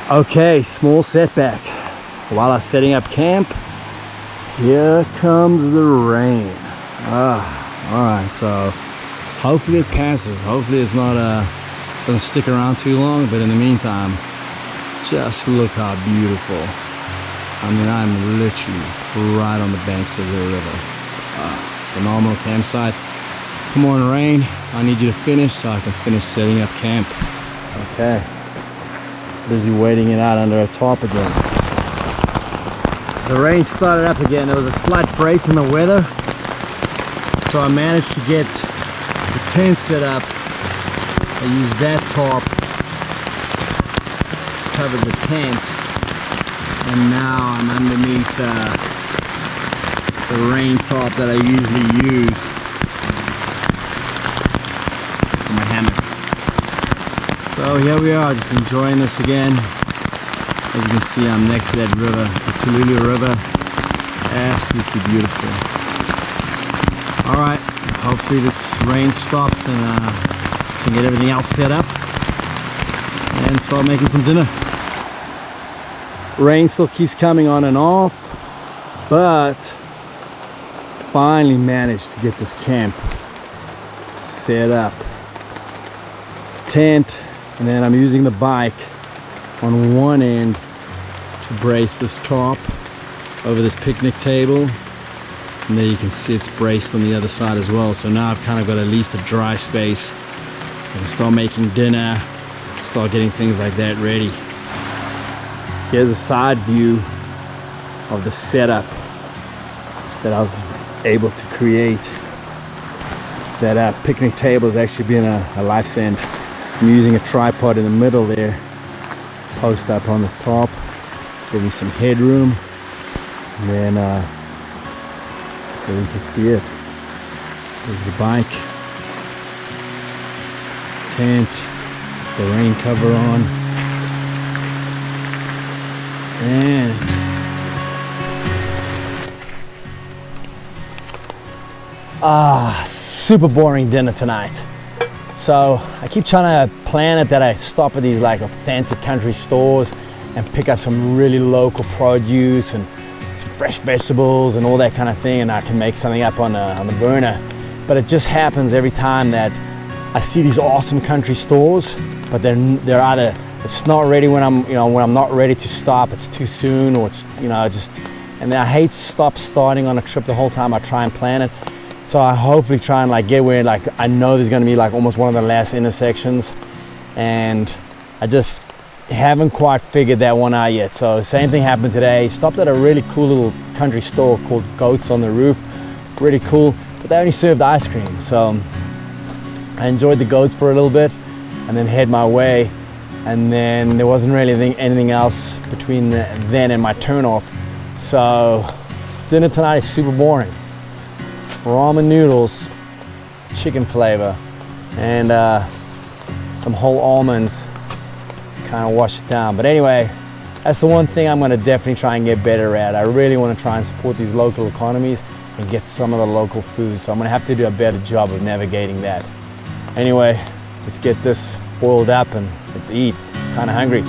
Okay, small setback. While I was setting up camp, here comes the rain. Alright, so hopefully it passes. Hopefully it's not doesn't stick around too long, but in the meantime, just look how beautiful. I mean, I'm literally right on the banks of the river. Phenomenal campsite. Come on, rain, I need you to finish so I can finish setting up camp. Okay, busy waiting it out under a tarp again. The rain started up again. There was a slight break in the weather, so I managed to get the tent set up. I used that tarp, covered the tent, and now I'm underneath the rain tarp that I usually use for my hammock. So here we are, just enjoying this again. As you can see, I'm next to that river, the Tululu River. Absolutely beautiful. Alright, hopefully this rain stops and can get everything else set up and start making some dinner. Rain still keeps coming on and off, but finally managed to get this camp set up. Tent, and then I'm using the bike on one end to brace this tarp over this picnic table, and there you can see it's braced on the other side as well. So now I've kind of got at least a dry space. I can start making dinner, start getting things like that ready. Here's a side view of the setup that I was able to create. That picnic table is actually being a lifesaving. I'm using a tripod in the middle there, post up on this top, give me some headroom, and then there you can see it. There's the bike, tent, the rain cover on, and super boring dinner tonight. So I keep trying to plan it that I stop at these like authentic country stores and pick up some really local produce and some fresh vegetables and all that kind of thing, and I can make something up on the burner. But it just happens every time that I see these awesome country stores, but they're either it's not ready when I'm not ready to stop, it's too soon, or it's and then I hate starting on a trip the whole time I try and plan it. So I hopefully try and like get where like I know there's gonna be like almost one of the last intersections, and I just haven't quite figured that one out yet. So same thing happened today. Stopped at a really cool little country store called Goats on the Roof. Really cool, but they only served ice cream. So I enjoyed the goats for a little bit and then head my way. And then there wasn't really anything else between then and my turn off. So dinner tonight is super boring. Ramen noodles, chicken flavor, and some whole almonds, kind of wash it down. But anyway, that's the one thing I'm going to definitely try and get better at. I really want to try and support these local economies and get some of the local food. So I'm going to have to do a better job of navigating that. Anyway, let's get this boiled up and let's eat. Kind of hungry.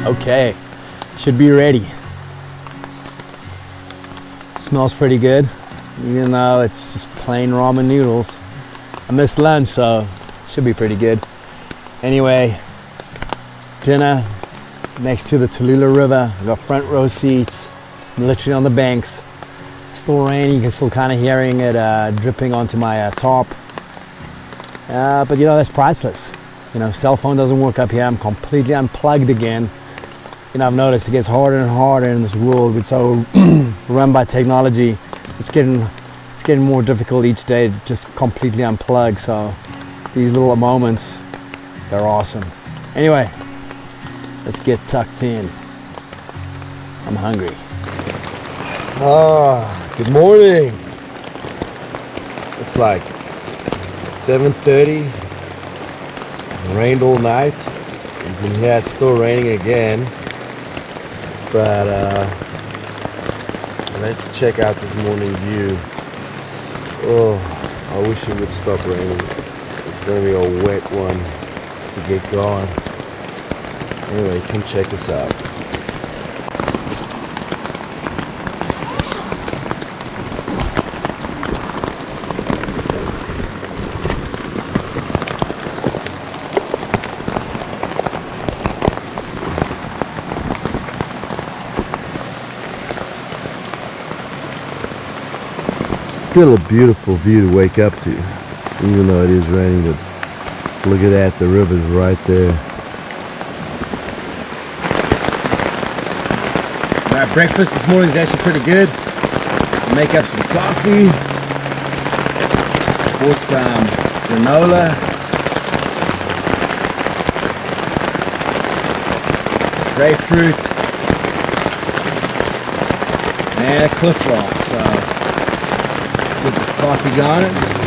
Okay, should be ready. Smells pretty good, even though it's just plain ramen noodles. I missed lunch, so should be pretty good. Anyway, dinner next to the Tululu River. I got front row seats. I'm literally on the banks. Still raining. You can still kind of hearing it dripping onto my tarp. But that's priceless. Cell phone doesn't work up here. I'm completely unplugged again. I've noticed it gets harder and harder in this world. It's so run by technology. It's getting more difficult each day to just completely unplug. So these little moments, they're awesome. Anyway, let's get tucked in. I'm hungry. Good morning. It's like 7:30. It rained all night. You can hear it's still raining again. But let's check out this morning view. Oh, I wish it would stop raining. It's gonna be a wet one to get going. Anyway, come check this out. Still a beautiful view to wake up to, even though it is raining. But look at that, the river's right there. Our breakfast this morning is actually pretty good. Make up some coffee, bought some granola, grapefruit, and a Cliff Rock. So let's get this coffee going.